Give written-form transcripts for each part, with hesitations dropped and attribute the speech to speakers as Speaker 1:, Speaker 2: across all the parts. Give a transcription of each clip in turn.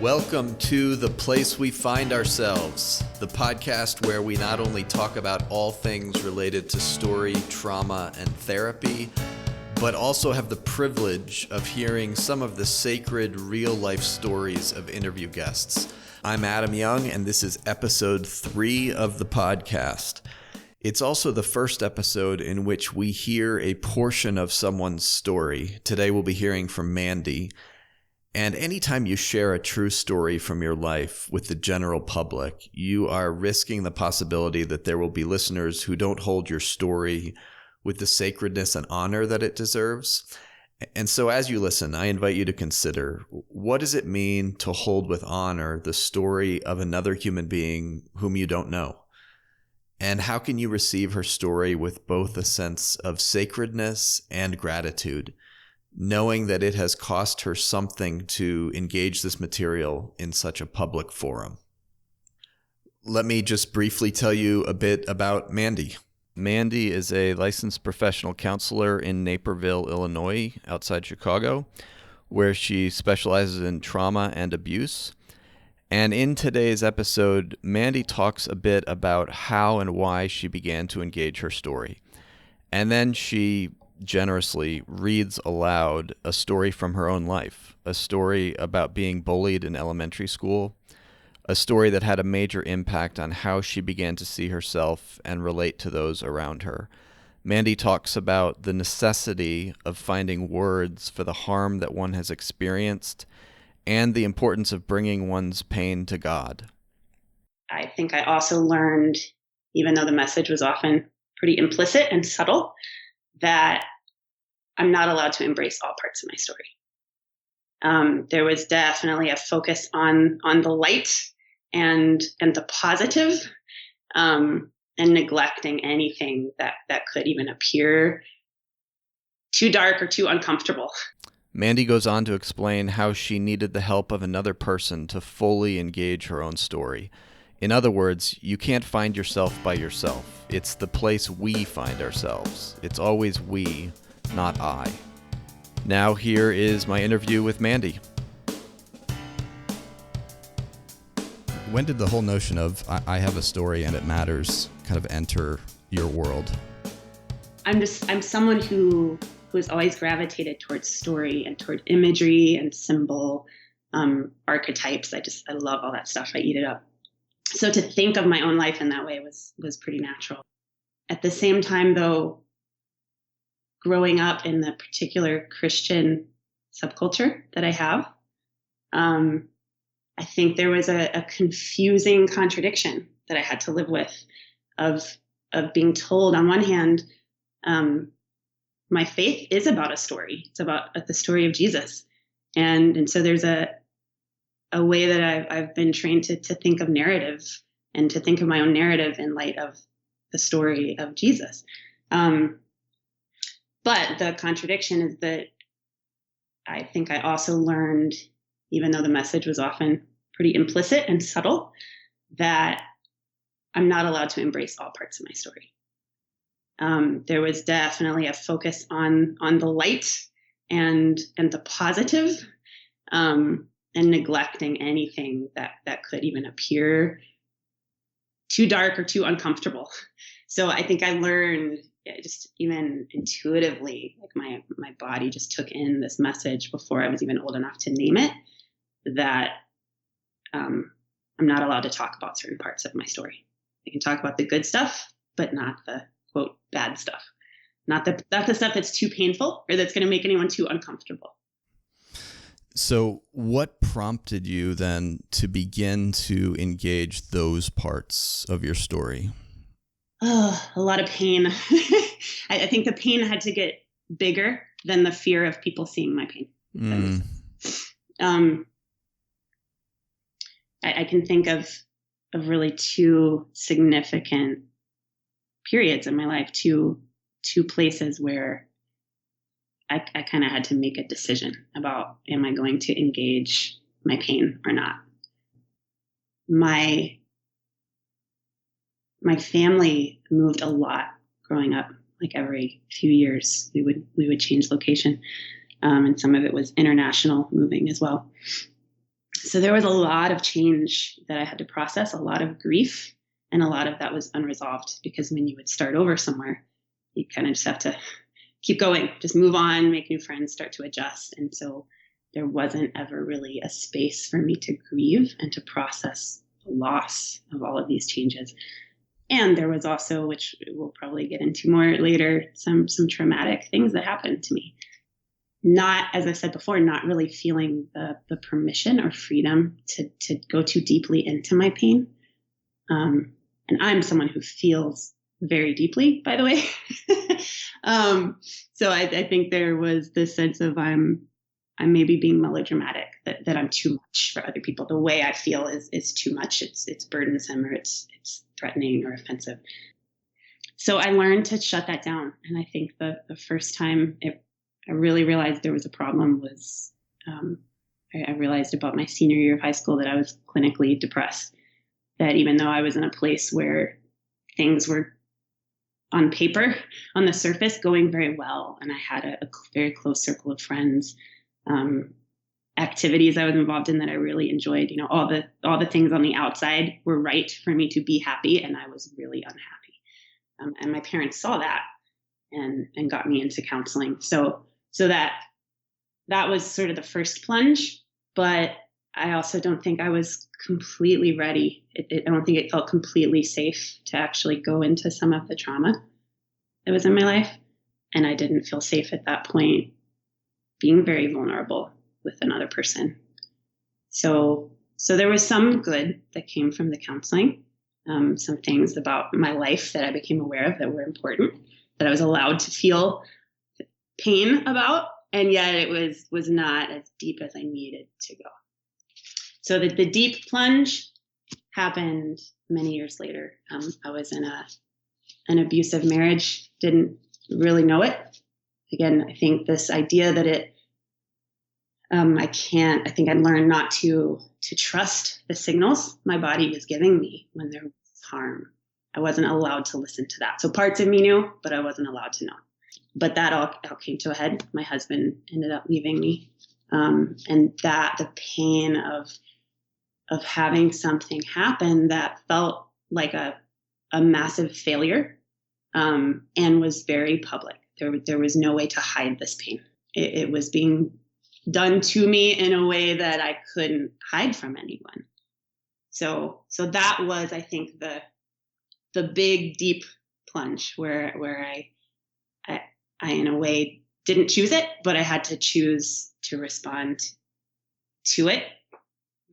Speaker 1: Welcome to The Place We Find Ourselves, the podcast where we not only talk about all things related to story, trauma, and therapy, but also have the privilege of hearing some of the sacred real-life stories of interview guests. I'm Adam Young, and this is episode 3 of the podcast. It's also the first episode in which we hear a portion of someone's story. Today we'll be hearing from Mandy. And anytime you share a true story from your life with the general public, you are risking the possibility that there will be listeners who don't hold your story with the sacredness and honor that it deserves. And so as you listen, I invite you to consider, what does it mean to hold with honor the story of another human being whom you don't know? And how can you receive her story with both a sense of sacredness and gratitude, knowing that it has cost her something to engage this material in such a public forum? Let me just briefly tell you a bit about Mandy. Mandy is a licensed professional counselor in Naperville, Illinois, outside Chicago, where she specializes in trauma and abuse. And in today's episode, Mandy talks a bit about how and why she began to engage her story. And then she generously reads aloud a story from her own life, a story about being bullied in elementary school, a story that had a major impact on how she began to see herself and relate to those around her. Mandy talks about the necessity of finding words for the harm that one has experienced and the importance of bringing one's pain to God.
Speaker 2: I think I also learned, even though the message was often pretty implicit and subtle, that I'm not allowed to embrace all parts of my story. There was definitely a focus on the light and the positive, and neglecting anything that could even appear too dark or too uncomfortable.
Speaker 1: Mandy goes on to explain how she needed the help of another person to fully engage her own story. In other words, you can't find yourself by yourself. It's the place we find ourselves. It's always we, not I. Now here is my interview with Mandy. When did the whole notion of I have a story and it matters kind of enter your world?
Speaker 2: I'm someone who has always gravitated towards story and toward imagery and symbol, archetypes. I love all that stuff. I eat it up. So to think of my own life in that way was pretty natural. At the same time, though, growing up in the particular Christian subculture that I have, I think there was a confusing contradiction that I had to live with of being told, on one hand, my faith is about a story. It's about the story of Jesus. And so there's a way that I've been trained to think of narrative and to think of my own narrative in light of the story of Jesus. But the contradiction is that I think I also learned, even though the message was often pretty implicit and subtle, that I'm not allowed to embrace all parts of my story. There was definitely a focus on the light and the positive, and neglecting anything that could even appear too dark or too uncomfortable. So I think I learned, just even intuitively, like my body just took in this message before I was even old enough to name it, that I'm not allowed to talk about certain parts of my story. I can talk about the good stuff, but not the, quote, bad stuff. Not the stuff that's too painful or that's going to make anyone too uncomfortable.
Speaker 1: So what prompted you then to begin to engage those parts of your story?
Speaker 2: Oh, a lot of pain. I think the pain had to get bigger than the fear of people seeing my pain. I can think of really two significant periods in my life, two places where I kind of had to make a decision about, am I going to engage my pain or not? My family moved a lot growing up. Like every few years, we would change location, and some of it was international moving as well. So there was a lot of change that I had to process, a lot of grief, and a lot of that was unresolved, because when you would start over somewhere, you kind of just have to keep going, just move on, make new friends, start to adjust. And so there wasn't ever really a space for me to grieve and to process the loss of all of these changes. And there was also, which we'll probably get into more later, some traumatic things that happened to me. Not, as I said before, not really feeling the permission or freedom to go too deeply into my pain. And I'm someone who feels very deeply, by the way. So I think there was this sense of I'm maybe being melodramatic, that I'm too much for other people. The way I feel is too much. It's burdensome, or it's threatening or offensive. So I learned to shut that down. And I think the first time I really realized there was a problem was I realized about my senior year of high school that I was clinically depressed. That even though I was in a place where things were on paper, on the surface, going very well, and I had a very close circle of friends, activities I was involved in that I really enjoyed, all the things on the outside were right for me to be happy, and I was really unhappy. And my parents saw that and got me into counseling. So that was sort of the first plunge, but I also don't think I was completely ready. I don't think it felt completely safe to actually go into some of the trauma that was in my life. And I didn't feel safe at that point being very vulnerable with another person. So there was some good that came from the counseling, some things about my life that I became aware of that were important, that I was allowed to feel pain about, and yet it was not as deep as I needed to go. So the deep plunge happened many years later. I was in an abusive marriage, didn't really know it. Again, I think this idea that I think I learned not to trust the signals my body was giving me when there was harm. I wasn't allowed to listen to that. So parts of me knew, but I wasn't allowed to know. But that all came to a head. My husband ended up leaving me. And that the pain of having something happen that felt like a massive failure, and was very public. There was no way to hide this pain. It was being done to me in a way that I couldn't hide from anyone. So that was, I think, the big deep plunge where I in a way didn't choose it, but I had to choose to respond to it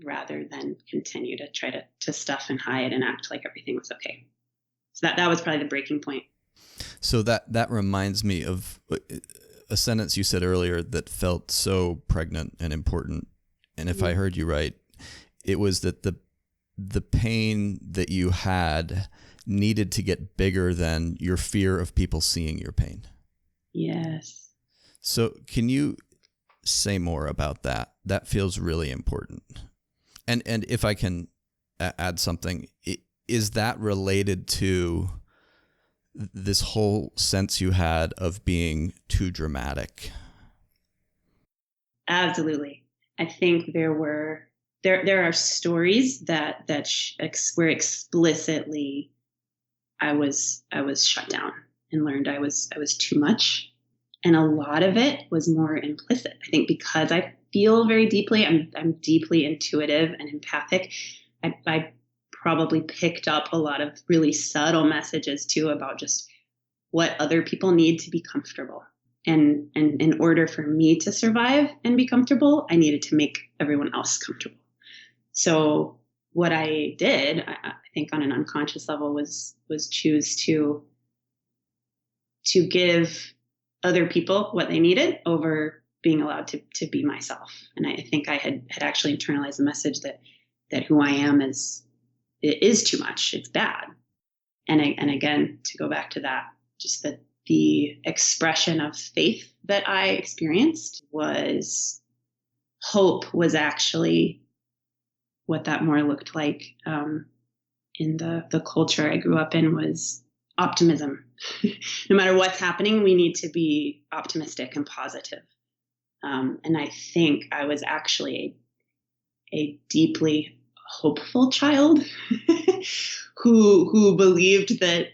Speaker 2: rather than continue to try to stuff and hide and act like everything was okay. So that was probably the breaking point.
Speaker 1: So that reminds me of a sentence you said earlier that felt so pregnant and important. And if I heard you right, it was that the pain that you had needed to get bigger than your fear of people seeing your pain. Yes. So can you say more about that? That feels really important. And if I can add something, is that related to this whole sense you had of being too dramatic?
Speaker 2: Absolutely. I think there are stories that where explicitly I was shut down and learned I was too much. And a lot of it was more implicit. I think because I feel very deeply, I'm deeply intuitive and empathic. I probably picked up a lot of really subtle messages too about just what other people need to be comfortable. And in order for me to survive and be comfortable, I needed to make everyone else comfortable. So what I did, I think on an unconscious level, was choose to give other people what they needed over being allowed to be myself. And I think I had actually internalized the message that who I am is too much. It's bad. And again, to go back to that, just that the expression of faith that I experienced was hope, was actually what that more looked like in the culture I grew up in, was optimism. No matter what's happening, we need to be optimistic and positive. And I think I was actually a deeply hopeful child who believed that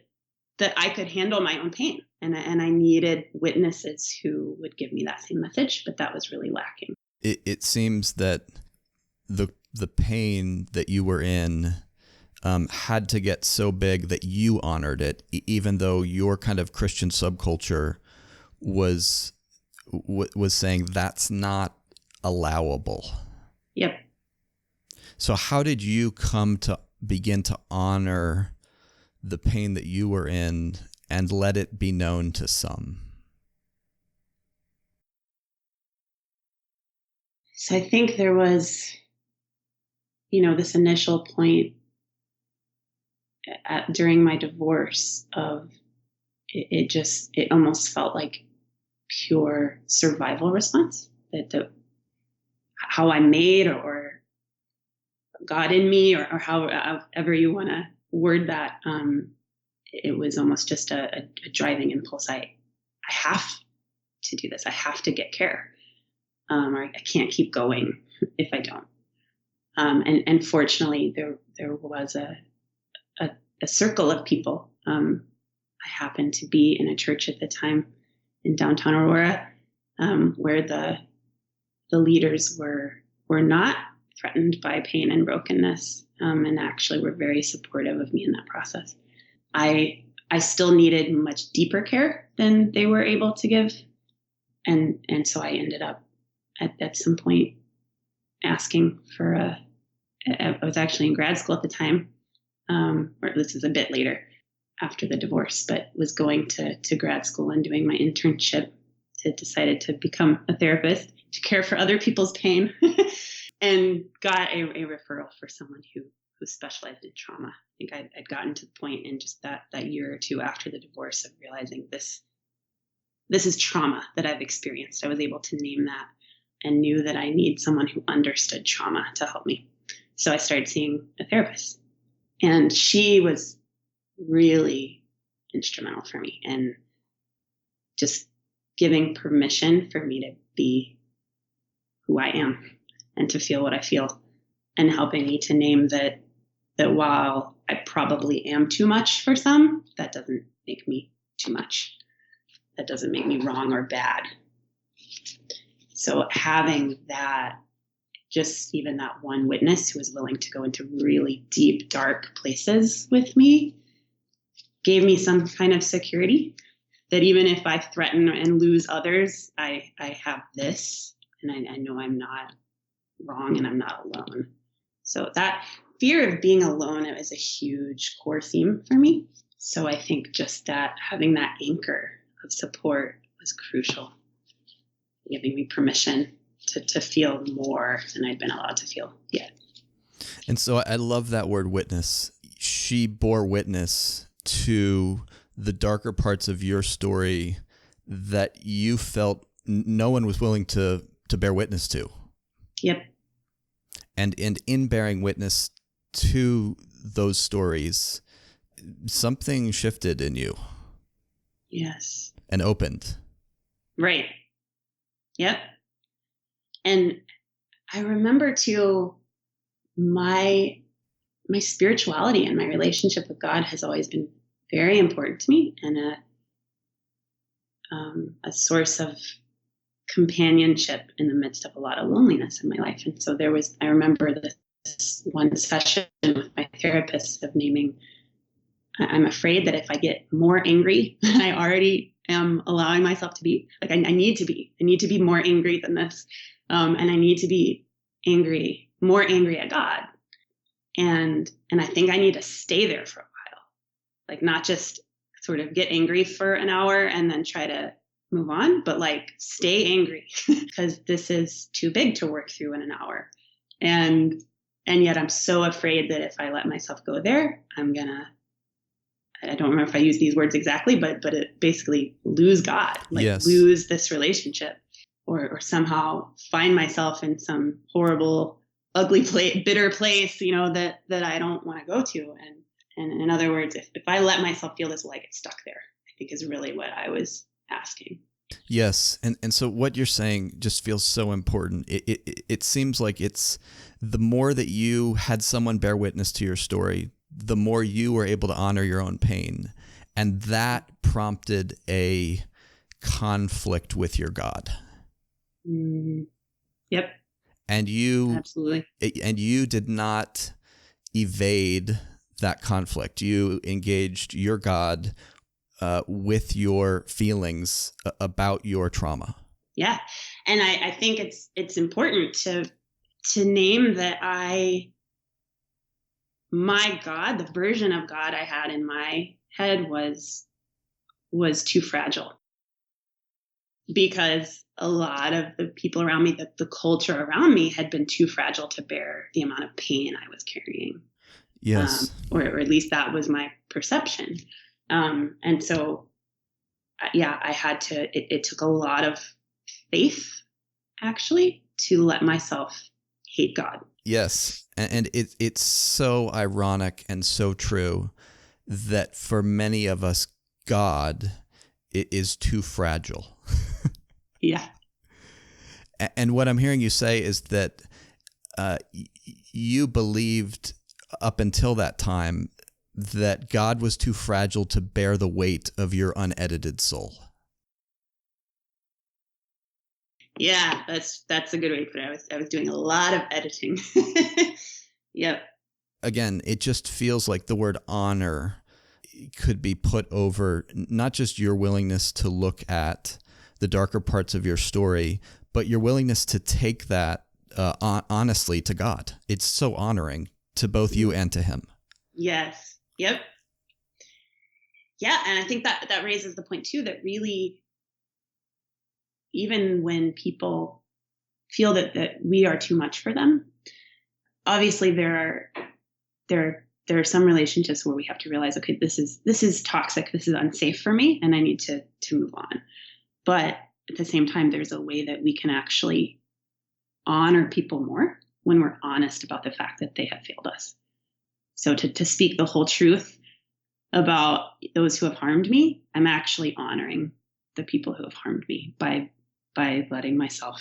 Speaker 2: I could handle my own pain. And I needed witnesses who would give me that same message, but that was really lacking.
Speaker 1: It seems that the pain that you were in had to get so big that you honored it, even though your kind of Christian subculture was saying that's not allowable.
Speaker 2: Yep.
Speaker 1: So how did you come to begin to honor the pain that you were in and let it be known to some?
Speaker 2: So I think there was, this initial point during my divorce of it almost felt like pure survival response, that how I made or God in me or however you want to word that. It was almost just a driving impulse. I have to do this. I have to get care. Or I can't keep going if I don't. And fortunately, there was a circle of people. I happened to be in a church at the time in downtown Aurora, where the leaders were not threatened by pain and brokenness, and actually were very supportive of me in that process. I still needed much deeper care than they were able to give, and so I ended up at some point asking for I was actually in grad school at the time, or this is a bit later after the divorce, but was going to grad school and doing my internship, decided to become a therapist to care for other people's pain and got a referral for someone who specialized in trauma. I think I'd gotten to the point in just that year or two after the divorce of realizing this is trauma that I've experienced. I was able to name that and knew that I need someone who understood trauma to help me. So I started seeing a therapist, and she was really instrumental for me and just giving permission for me to be who I am and to feel what I feel, and helping me to name that while I probably am too much for some, that doesn't make me too much. That doesn't make me wrong or bad. So having that, just even that one witness who was willing to go into really deep, dark places with me gave me some kind of security that even if I threaten and lose others, I have this, and I know I'm not wrong and I'm not alone. So that fear of being alone is a huge core theme for me. So I think just that having that anchor of support was crucial, giving me permission to feel more than I'd been allowed to feel yet.
Speaker 1: And so I love that word witness. She bore witness to the darker parts of your story that you felt no one was willing to bear witness to.
Speaker 2: Yep.
Speaker 1: And in bearing witness to those stories, something shifted in you.
Speaker 2: Yes.
Speaker 1: And opened.
Speaker 2: Right. Yep. And I remember too, my spirituality and my relationship with God has always been very important to me, and a source of companionship in the midst of a lot of loneliness in my life. And so I remember this one session with my therapist of naming, I'm afraid that if I get more angry than I already am allowing myself to be, like I need to be more angry than this. And I need to be more angry at God. And I think I need to stay there for a while, like not just sort of get angry for an hour and then try to move on, but like stay angry because this is too big to work through in an hour. And yet I'm so afraid that if I let myself go there, I don't remember if I use these words exactly, but it basically lose God, like
Speaker 1: yes. Lose
Speaker 2: this relationship or somehow find myself in some horrible, ugly bitter place, that I don't want to go to. And in other words, if I let myself feel this, will I get stuck there? I think is really what I was asking.
Speaker 1: Yes. And so what you're saying just feels so important. It seems like it's the more that you had someone bear witness to your story, the more you were able to honor your own pain. And that prompted a conflict with your God.
Speaker 2: Yep.
Speaker 1: And you
Speaker 2: absolutely.
Speaker 1: And you did not evade that conflict. You engaged your God with your feelings about your trauma.
Speaker 2: Yeah. And I think it's important to name that my God, the version of God I had in my head was too fragile, because a lot of the people around me, the culture around me, had been too fragile to bear the amount of pain I was carrying.
Speaker 1: Yes.
Speaker 2: Or at least that was my perception. And so, I had to, it took a lot of faith, actually, to let myself hate God.
Speaker 1: Yes. And it's so ironic and so true that for many of us, God is too fragile.
Speaker 2: Yeah.
Speaker 1: And what I'm hearing you say is that you believed up until that time that God was too fragile to bear the weight of your unedited soul.
Speaker 2: Yeah, that's a good way to put it. I was doing a lot of editing. Yep.
Speaker 1: Again, it just feels like the word honor could be put over not just your willingness to look at the darker parts of your story, but your willingness to take that honestly to God. It's so honoring to both you and to him.
Speaker 2: Yes. Yep. Yeah. And I think that raises the point too, that really, even when people feel that we are too much for them, obviously there are some relationships where we have to realize, okay, this is toxic, this is unsafe for me, and I need to move on. But at the same time, there's a way that we can actually honor people more when we're honest about the fact that they have failed us. So to speak the whole truth about those who have harmed me, I'm actually honoring the people who have harmed me by letting myself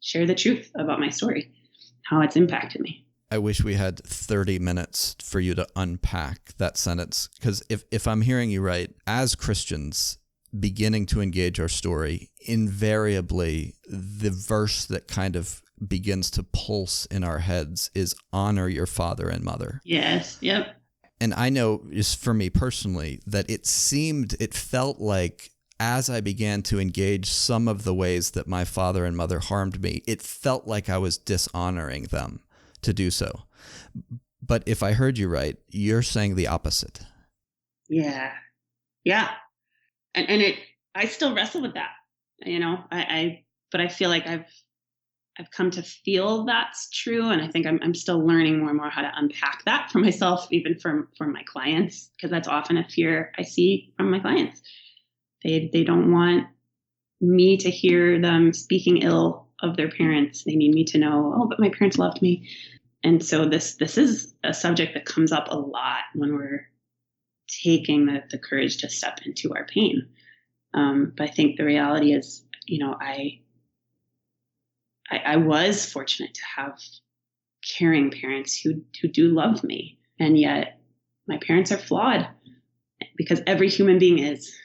Speaker 2: share the truth about my story, how it's impacted me.
Speaker 1: I wish we had 30 minutes for you to unpack that sentence, because if I'm hearing you right, as Christians beginning to engage our story, invariably the verse that kind of begins to pulse in our heads is honor your father and mother.
Speaker 2: Yes. Yep.
Speaker 1: And I know, just for me personally, that it felt like as I began to engage some of the ways that my father and mother harmed me, it felt like I was dishonoring them to do so. But if I heard you right, you're saying the opposite.
Speaker 2: Yeah. Yeah. And I still wrestle with that, but I feel like I've come to feel that's true. And I think I'm still learning more and more how to unpack that for myself, even for my clients, because that's often a fear I see from my clients. They don't want me to hear them speaking ill of their parents. They need me to know, oh, but my parents loved me. And so this is a subject that comes up a lot when we're taking the courage to step into our pain. But I think the reality is, I was fortunate to have caring parents who do love me. And yet my parents are flawed, because every human being is.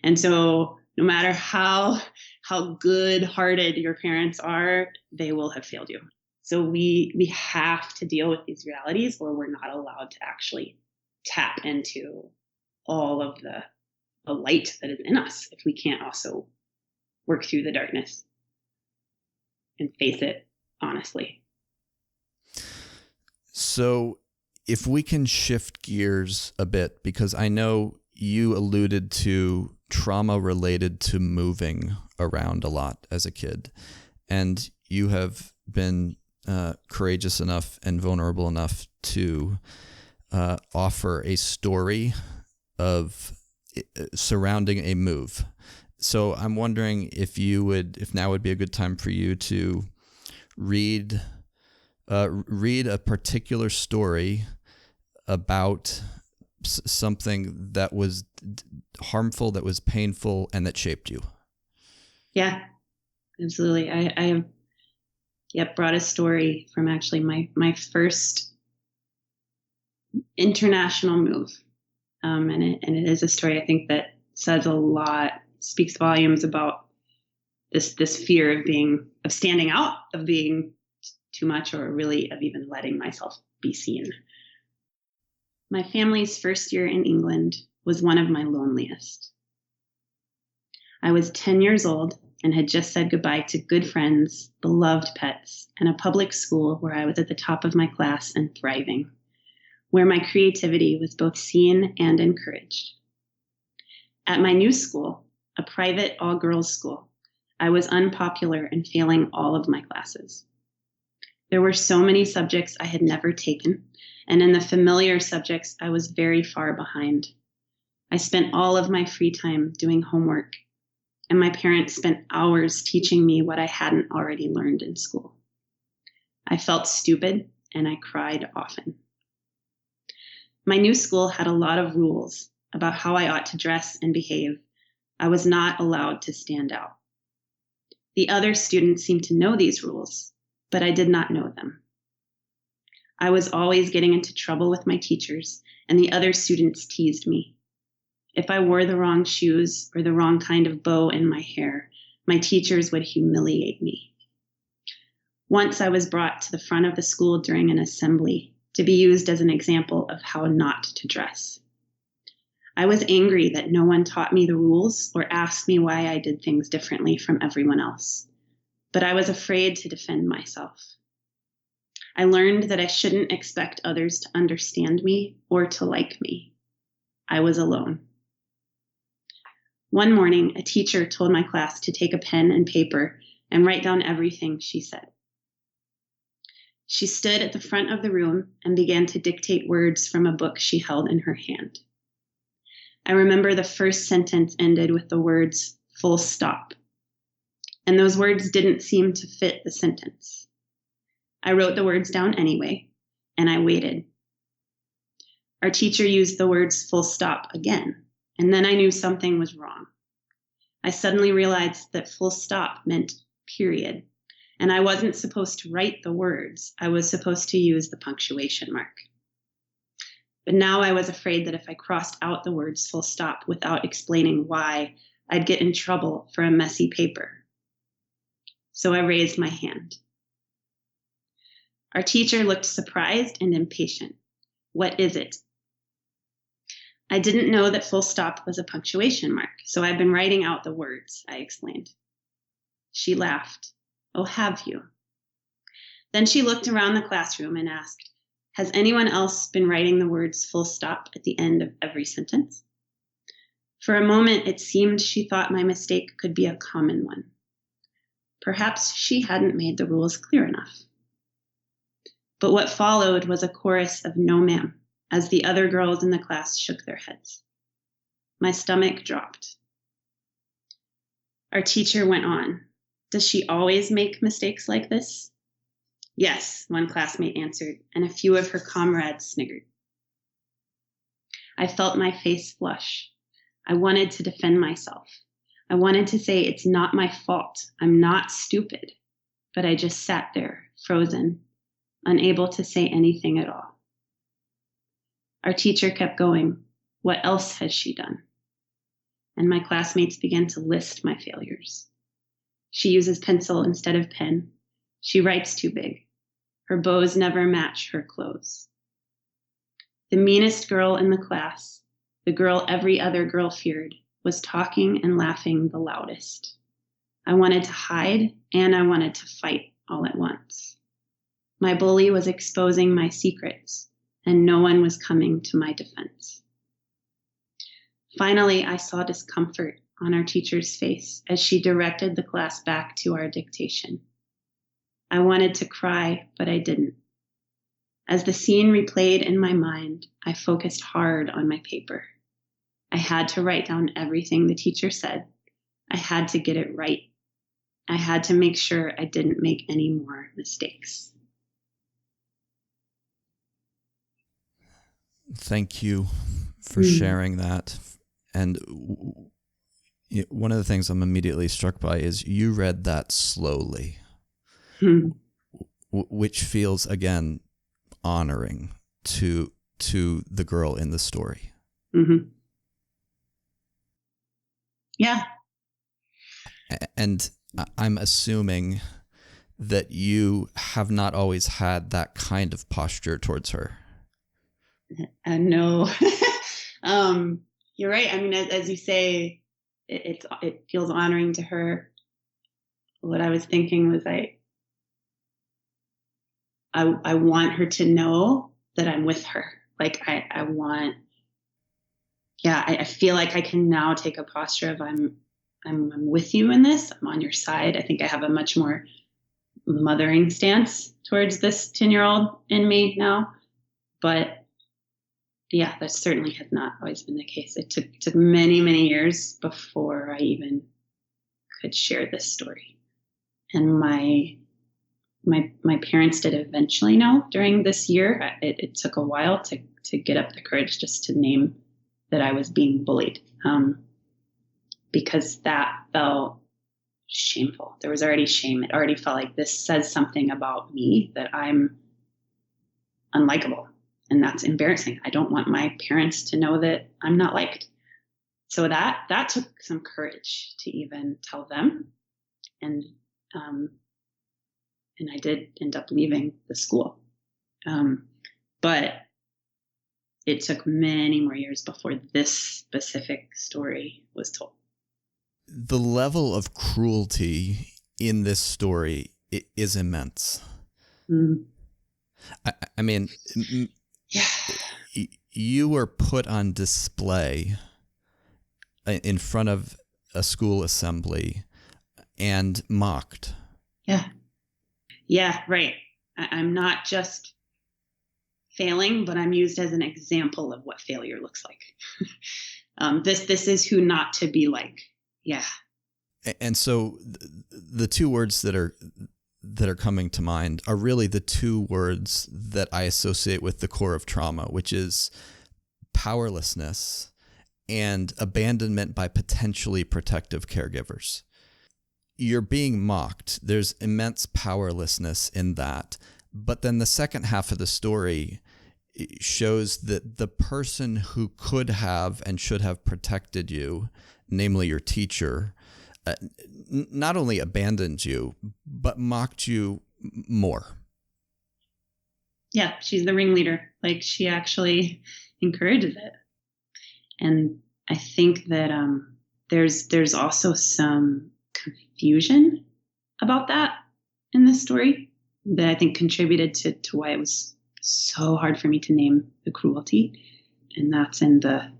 Speaker 2: And so no matter how good-hearted your parents are, they will have failed you. So we have to deal with these realities, or we're not allowed to actually tap into all of the light that is in us if we can't also work through the darkness and face it honestly.
Speaker 1: So if we can shift gears a bit, because I know you alluded to trauma related to moving around a lot as a kid, and you have been courageous enough and vulnerable enough to offer a story of surrounding a move. So I'm wondering if now would be a good time for you to read a particular story about something that was harmful, that was painful, and that shaped you.
Speaker 2: Yeah, absolutely. I have, brought a story from actually my first international move. And it is a story I think that says a lot, speaks volumes about this fear of standing out, of being too much, or really of even letting myself be seen. My family's first year in England was one of my loneliest. I was 10 years old and had just said goodbye to good friends, beloved pets, and a public school where I was at the top of my class and thriving, where my creativity was both seen and encouraged. At my new school, a private all-girls school, I was unpopular and failing all of my classes. There were so many subjects I had never taken, and in the familiar subjects, I was very far behind. I spent all of my free time doing homework, and my parents spent hours teaching me what I hadn't already learned in school. I felt stupid, and I cried often. My new school had a lot of rules about how I ought to dress and behave. I was not allowed to stand out. The other students seemed to know these rules, but I did not know them. I was always getting into trouble with my teachers, and the other students teased me. If I wore the wrong shoes or the wrong kind of bow in my hair, my teachers would humiliate me. Once I was brought to the front of the school during an assembly to be used as an example of how not to dress. I was angry that no one taught me the rules or asked me why I did things differently from everyone else, but I was afraid to defend myself. I learned that I shouldn't expect others to understand me or to like me. I was alone. One morning, a teacher told my class to take a pen and paper and write down everything she said. She stood at the front of the room and began to dictate words from a book she held in her hand. I remember the first sentence ended with the words, "full stop." And those words didn't seem to fit the sentence. I wrote the words down anyway, and I waited. Our teacher used the words "full stop" again, and then I knew something was wrong. I suddenly realized that full stop meant period, and I wasn't supposed to write the words. I was supposed to use the punctuation mark. But now I was afraid that if I crossed out the words "full stop" without explaining why, I'd get in trouble for a messy paper. So I raised my hand. Our teacher looked surprised and impatient. "What is it?" I didn't know that full stop was a punctuation mark, so I've been writing out the words, I explained. She laughed. "Oh, have you?" Then she looked around the classroom and asked, "Has anyone else been writing the words "full stop" at the end of every sentence?" For a moment, it seemed she thought my mistake could be a common one. Perhaps she hadn't made the rules clear enough. But what followed was a chorus of "no, ma'am," as the other girls in the class shook their heads. My stomach dropped. Our teacher went on. "Does she always make mistakes like this?" "Yes," one classmate answered, and a few of her comrades sniggered. I felt my face flush. I wanted to defend myself. I wanted to say it's not my fault. I'm not stupid. But I just sat there, frozen, unable to say anything at all. Our teacher kept going. "What else has she done?" And my classmates began to list my failures. She uses pencil instead of pen. She writes too big. Her bows never match her clothes. The meanest girl in the class, the girl every other girl feared, was talking and laughing the loudest. I wanted to hide and I wanted to fight all at once. My bully was exposing my secrets, and no one was coming to my defense. Finally, I saw discomfort on our teacher's face as she directed the class back to our dictation. I wanted to cry, but I didn't. As the scene replayed in my mind, I focused hard on my paper. I had to write down everything the teacher said. I had to get it right. I had to make sure I didn't make any more mistakes.
Speaker 1: Thank you for sharing that. And One of the things I'm immediately struck by is you read that slowly, which feels, again, honoring to the girl in the story.
Speaker 2: Mm-hmm. Yeah.
Speaker 1: And I'm assuming that you have not always had that kind of posture towards her.
Speaker 2: No. You're right. I mean, as you say, it feels honoring to her. What I was thinking was I want her to know that I'm with her. Like I want, yeah, I feel like I can now take a posture of I'm with you in this. I'm on your side. I think I have a much more mothering stance towards this 10-year-old in me now. But yeah, that certainly has not always been the case. It took many, many years before I even could share this story. And my parents did eventually know during this year. It took a while to get up the courage just to name that I was being bullied, because that felt shameful. There was already shame. It already felt like this says something about me, that I'm unlikable. And that's embarrassing. I don't want my parents to know that I'm not liked. So that took some courage to even tell them. And I did end up leaving the school. But it took many more years before this specific story was told.
Speaker 1: The level of cruelty in this story is immense.
Speaker 2: Mm.
Speaker 1: I mean,
Speaker 2: yeah.
Speaker 1: You were put on display in front of a school assembly and mocked.
Speaker 2: Yeah. Yeah, right. I'm not just failing, but I'm used as an example of what failure looks like. This is who not to be like. Yeah.
Speaker 1: And so the two words that are coming to mind are really the two words that I associate with the core of trauma, which is powerlessness and abandonment by potentially protective caregivers. You're being mocked. There's immense powerlessness in that. But then the second half of the story shows that the person who could have and should have protected you, namely your teacher, not only abandoned you, but mocked you more.
Speaker 2: Yeah, she's the ringleader. Like, she actually encourages it. And I think that there's also some confusion about that in this story that I think contributed to why it was so hard for me to name the cruelty. And that's in the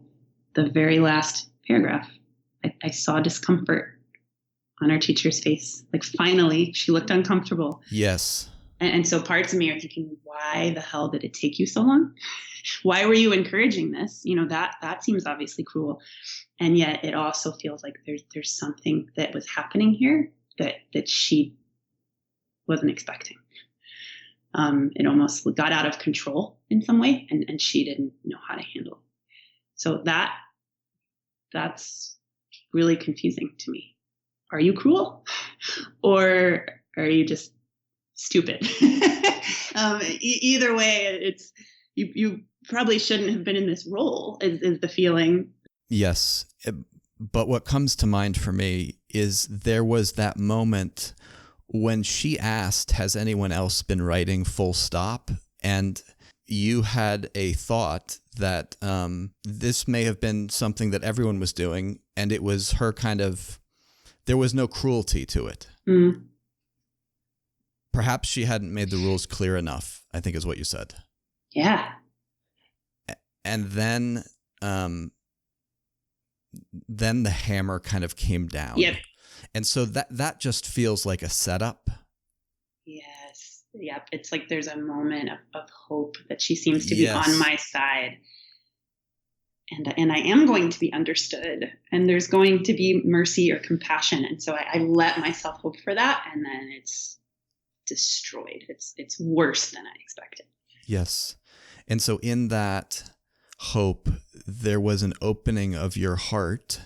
Speaker 2: very last paragraph. I saw discomfort on our teacher's face. Like, finally, she looked uncomfortable.
Speaker 1: Yes.
Speaker 2: And so parts of me are thinking, why the hell did it take you so long? Why were you encouraging this? You know, that seems obviously cruel. And yet it also feels like there's something that was happening here that she wasn't expecting. It almost got out of control in some way, and she didn't know how to handle it. So that's really confusing to me. Are you cruel, or are you just stupid? Either way, it's you probably shouldn't have been in this role, is the feeling.
Speaker 1: Yes. But what comes to mind for me is there was that moment when she asked, has anyone else been writing full stop? And you had a thought that this may have been something that everyone was doing, and it was her kind of, there was no cruelty to it.
Speaker 2: Mm.
Speaker 1: Perhaps she hadn't made the rules clear enough, I think is what you said.
Speaker 2: Yeah.
Speaker 1: And then the hammer kind of came down.
Speaker 2: Yep.
Speaker 1: And so that just feels like a setup.
Speaker 2: Yes. Yep. It's like there's a moment of hope that she seems to be on my side. And I am going to be understood, and there's going to be mercy or compassion. And so I let myself hope for that, and then it's destroyed. It's worse than I expected.
Speaker 1: Yes. And so in that hope, there was an opening of your heart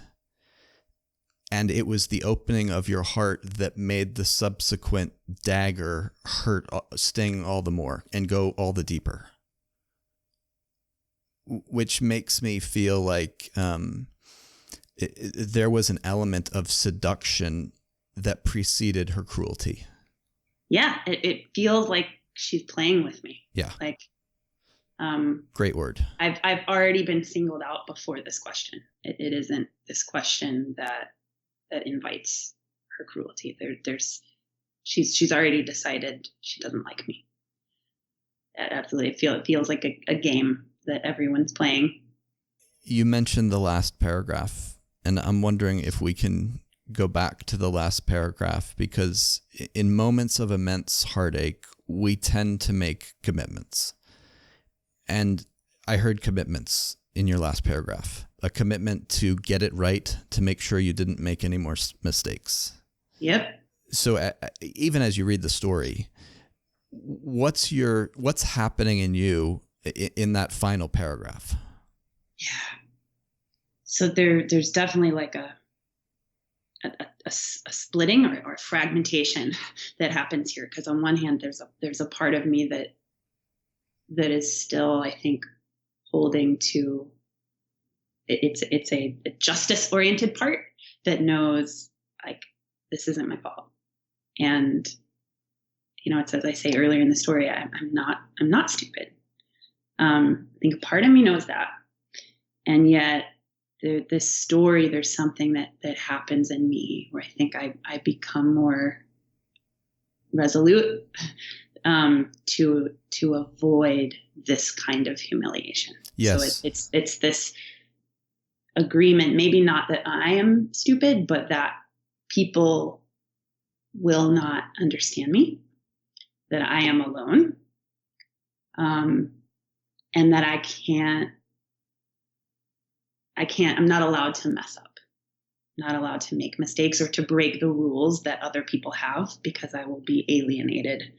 Speaker 1: And it was the opening of your heart that made the subsequent dagger sting all the more and go all the deeper. Which makes me feel like there was an element of seduction that preceded her cruelty.
Speaker 2: Yeah, it feels like she's playing with me.
Speaker 1: Yeah.
Speaker 2: Like,
Speaker 1: great word. I've
Speaker 2: already been singled out before this question. It isn't this question that invites her cruelty. She's already decided she doesn't like me. Absolutely, it feels like a game that everyone's playing.
Speaker 1: You mentioned the last paragraph, and I'm wondering if we can go back to the last paragraph, because in moments of immense heartache, we tend to make commitments. And I heard commitments in your last paragraph, a commitment to get it right, to make sure you didn't make any more mistakes.
Speaker 2: Yep.
Speaker 1: So even as you read the story, what's happening in you in that final paragraph?
Speaker 2: Yeah. So there's definitely like a splitting or fragmentation that happens here. Because on one hand, there's a part of me that is still, I think, holding to it's a justice oriented part that knows, like, this isn't my fault. And it's as I say earlier in the story, I'm not stupid. I think a part of me knows that, and yet this story, there's something that happens in me where I think I become more resolute to avoid this kind of humiliation.
Speaker 1: Yes.
Speaker 2: So it's this agreement, maybe not that I am stupid, but that people will not understand me, that I am alone, and that I'm not allowed to mess up, not allowed to make mistakes or to break the rules that other people have, because I will be alienated.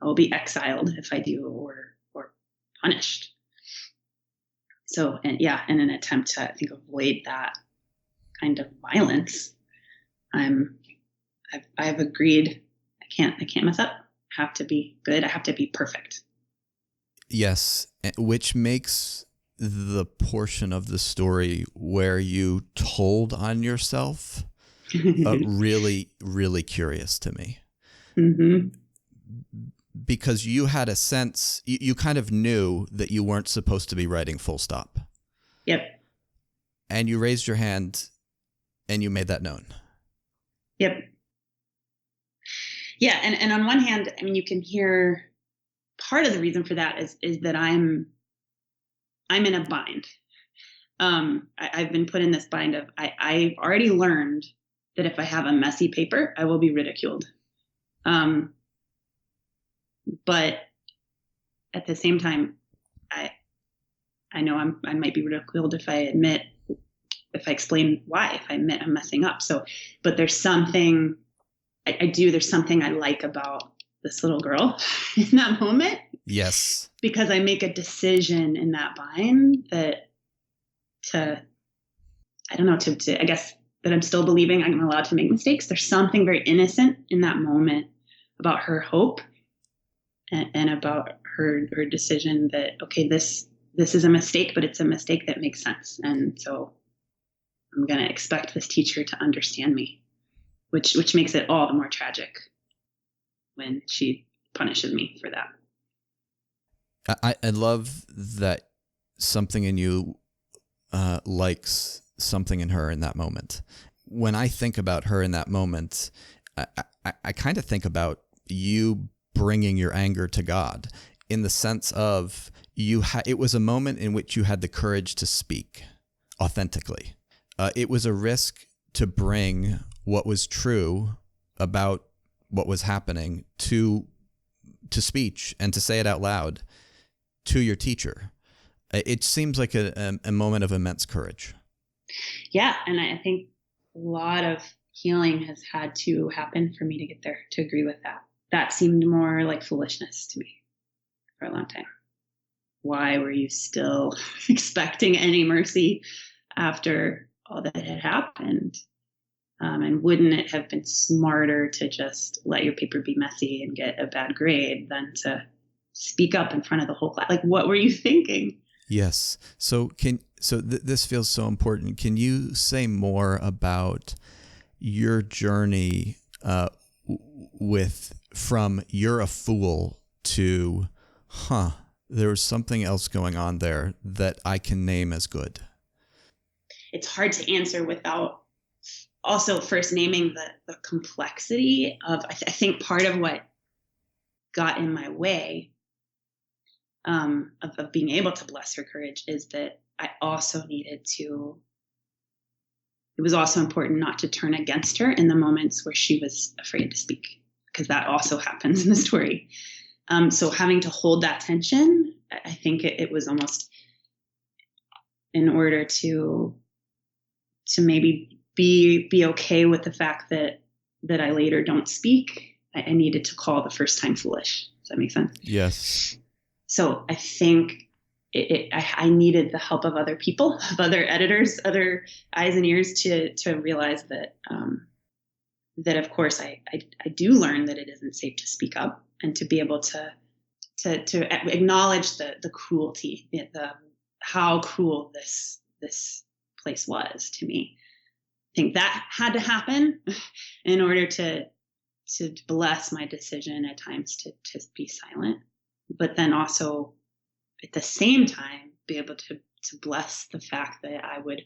Speaker 2: I will be exiled if I do, or punished. So, in an attempt to, I think, avoid that kind of violence, I've agreed I can't mess up. I have to be good. I have to be perfect.
Speaker 1: Yes, which makes the portion of the story where you told on yourself really, really curious to me.
Speaker 2: Mm-hmm.
Speaker 1: Because you had a sense, you kind of knew that you weren't supposed to be writing full stop.
Speaker 2: Yep.
Speaker 1: And you raised your hand and you made that known.
Speaker 2: Yep. Yeah. And on one hand, I mean, you can hear part of the reason for that is that I'm in a bind. I've been put in this bind of, I've already learned that if I have a messy paper, I will be ridiculed. But at the same time, I know I might be ridiculed if I explain why, if I admit I'm messing up. So, but there's something there's something I like about this little girl in that moment.
Speaker 1: Yes.
Speaker 2: Because I make a decision in that bind I guess that I'm still believing I'm allowed to make mistakes. There's something very innocent in that moment about her hope and about her decision that, okay, this is a mistake, but it's a mistake that makes sense. And so I'm going to expect this teacher to understand me, which makes it all the more tragic when she punishes me for that.
Speaker 1: I love that something in you likes something in her in that moment. When I think about her in that moment, I kind of think about you bringing your anger to God, in the sense of it was a moment in which you had the courage to speak authentically. It was a risk to bring what was true about what was happening to speech and to say it out loud to your teacher. It seems like a moment of immense courage. Yeah,
Speaker 2: and I think a lot of healing has had to happen for me to get there, to agree with that. That seemed more like foolishness to me for a long time. Why were you still expecting any mercy after all that had happened? And wouldn't it have been smarter to just let your paper be messy and get a bad grade than to speak up in front of the whole class? Like, what were you thinking?
Speaker 1: Yes. So this feels so important. Can you say more about your journey from you're a fool to, there was something else going on there that I can name as good?
Speaker 2: It's hard to answer without also first naming the complexity of, I think part of what got in my way of being able to bless her courage is that I also needed to, it was also important not to turn against her in the moments where she was afraid to speak, because that also happens in the story. So having to hold that tension, I think it was almost in order to maybe be okay with the fact that I later don't speak. I needed to call the first time foolish. Does that make sense?
Speaker 1: Yes.
Speaker 2: So I think I needed the help of other people, of other editors, other eyes and ears to realize that that of course I do learn that it isn't safe to speak up, and to be able to acknowledge the cruelty, the how cruel this place was to me. I think that had to happen in order to bless my decision at times to be silent, but then also at the same time be able to bless the fact that I would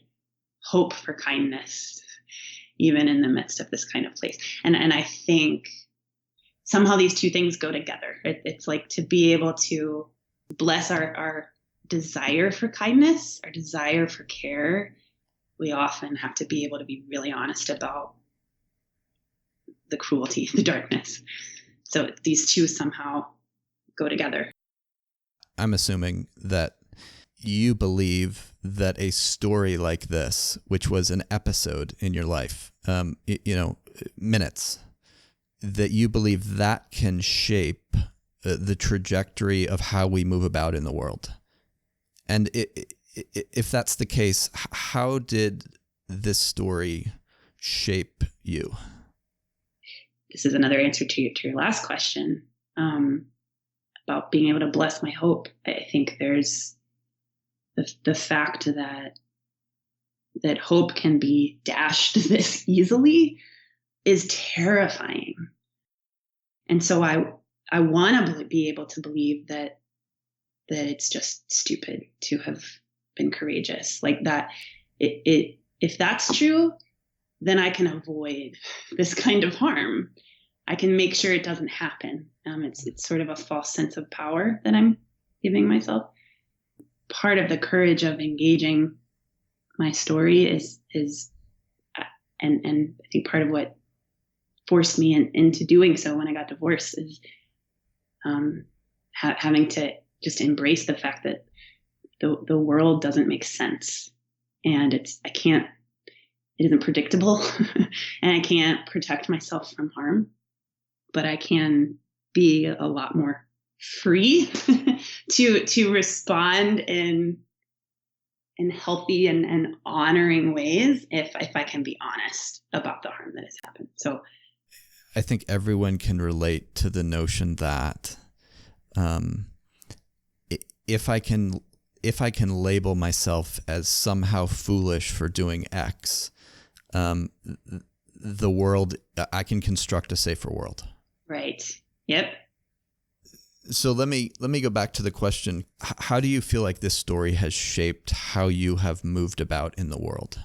Speaker 2: hope for kindness even in the midst of this kind of place. And I think somehow these two things go together. It's like to be able to bless our desire for kindness, our desire for care. We often have to be able to be really honest about the cruelty, the darkness. So these two somehow go together.
Speaker 1: I'm assuming that you believe that a story like this, which was an episode in your life, minutes, that you believe that can shape the trajectory of how we move about in the world. And if that's the case, how did this story shape you?
Speaker 2: This is another answer to your last question about being able to bless my hope. I think there's the fact that hope can be dashed this easily is terrifying. And so I want to be able to believe that it's just stupid to have been courageous. Like that, if that's true, then I can avoid this kind of harm. I can make sure it doesn't happen. It's sort of a false sense of power that I'm giving myself. Part of the courage of engaging my story is and I think part of what forced me into doing so when I got divorced is having to just embrace the fact that the world doesn't make sense, and it isn't predictable, and I can't protect myself from harm, but I can be a lot more free to respond in healthy and honoring ways if I can be honest about the harm that has happened. So
Speaker 1: I think everyone can relate to the notion that if I can label myself as somehow foolish for doing X, the world, I can construct a safer world.
Speaker 2: Right. Yep.
Speaker 1: So let me go back to the question. How do you feel like this story has shaped how you have moved about in the world?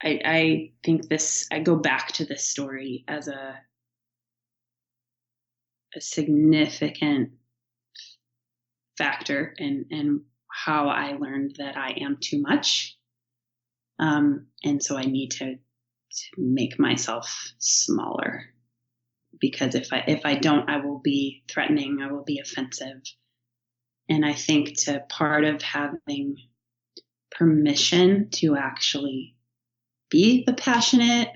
Speaker 2: I think I go back to this story as a significant factor in how I learned that I am too much. And so I need to make myself smaller, because if I don't, I will be threatening, I will be offensive. And I think to part of having permission to actually be the passionate,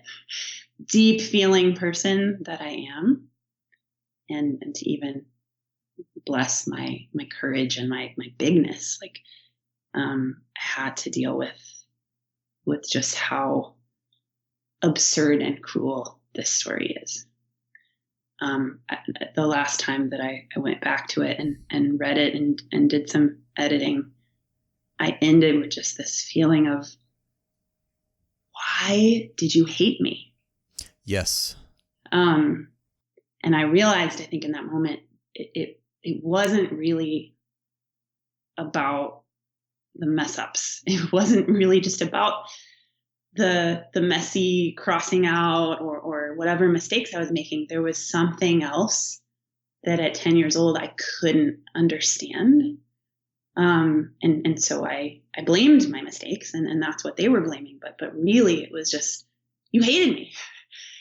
Speaker 2: deep feeling person that I am, and to even bless my courage and my bigness, like I had to deal with just how absurd and cruel this story is. The last time that I went back to it and read it and did some editing, I ended with just this feeling of, why did you hate me?
Speaker 1: Yes.
Speaker 2: And I realized, I think in that moment, it wasn't really about the mess ups. It wasn't really just about the messy crossing out or whatever mistakes I was making. There was something else that at 10 years old I couldn't understand. And so I blamed my mistakes, and that's what they were blaming. But really it was just, you hated me.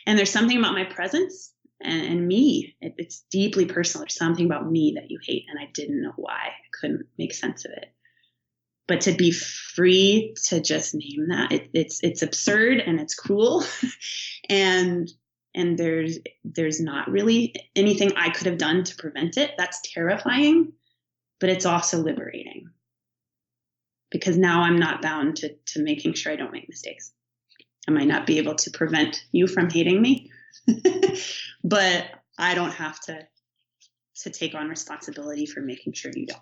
Speaker 2: And there's something about my presence and me. It's deeply personal. There's something about me that you hate, and I didn't know why. I couldn't make sense of it. But to be free to just name that, it's absurd and it's cruel, and there's not really anything I could have done to prevent it. That's terrifying, but it's also liberating, because now I'm not bound to making sure I don't make mistakes. I might not be able to prevent you from hating me, but I don't have to take on responsibility for making sure you don't.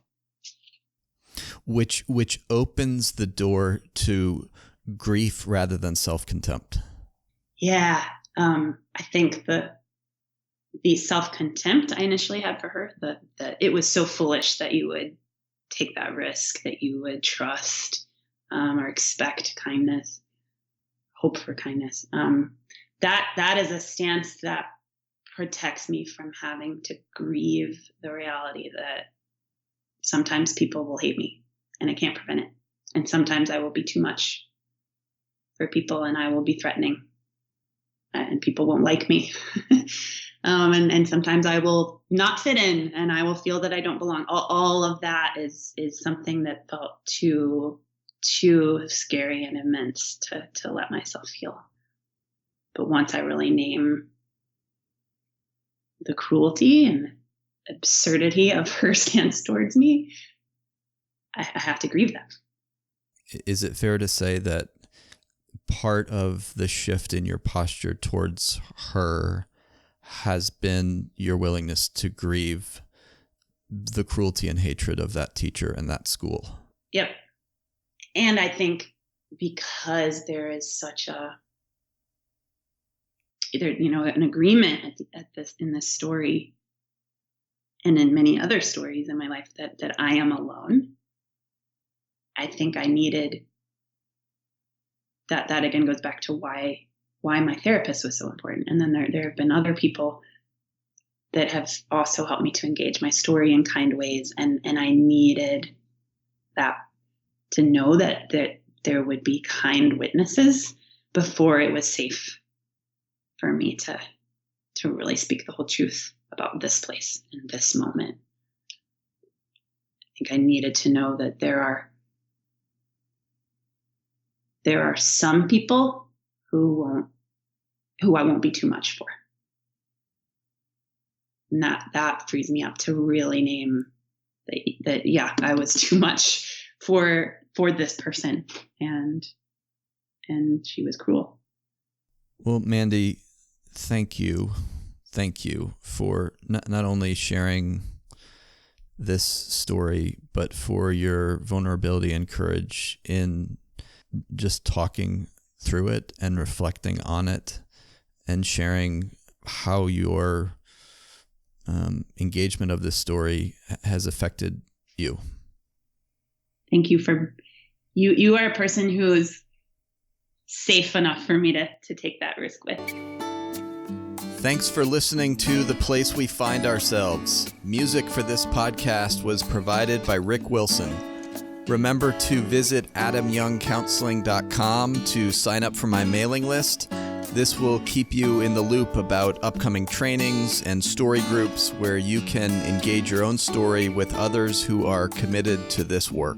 Speaker 1: Which opens the door to grief rather than self-contempt.
Speaker 2: Yeah. I think the self-contempt I initially had for her, that it was so foolish that you would take that risk, that you would trust or expect kindness, hope for kindness. That is a stance that protects me from having to grieve the reality that sometimes people will hate me and I can't prevent it. And sometimes I will be too much for people and I will be threatening and people won't like me. And sometimes I will not fit in and I will feel that I don't belong. All of that is something that felt too scary and immense to let myself feel. But once I really name the cruelty and absurdity of her stance towards me, I have to grieve that.
Speaker 1: Is it fair to say that part of the shift in your posture towards her has been your willingness to grieve the cruelty and hatred of that teacher and that school?
Speaker 2: Yep. And I think because there is such an agreement in this story and in many other stories in my life that I am alone, I think I needed that again goes back to why my therapist was so important. And then there have been other people that have also helped me to engage my story in kind ways. And I needed that, to know that there would be kind witnesses before it was safe for me to really speak the whole truth about this place in this moment. I think I needed to know that there are some people who I won't be too much for. And that frees me up to really name that yeah, I was too much for this person, and she was cruel.
Speaker 1: Well, Mandy, thank you for not only sharing this story, but for your vulnerability and courage in just talking through it and reflecting on it and sharing how your engagement of this story has affected you.
Speaker 2: Thank you for you are a person who is safe enough for me to take that risk with.
Speaker 1: Thanks for listening to The Place We Find Ourselves. Music for this podcast was provided by Rick Wilson. Remember to visit adamyoungcounseling.com to sign up for my mailing list. This will keep you in the loop about upcoming trainings and story groups where you can engage your own story with others who are committed to this work.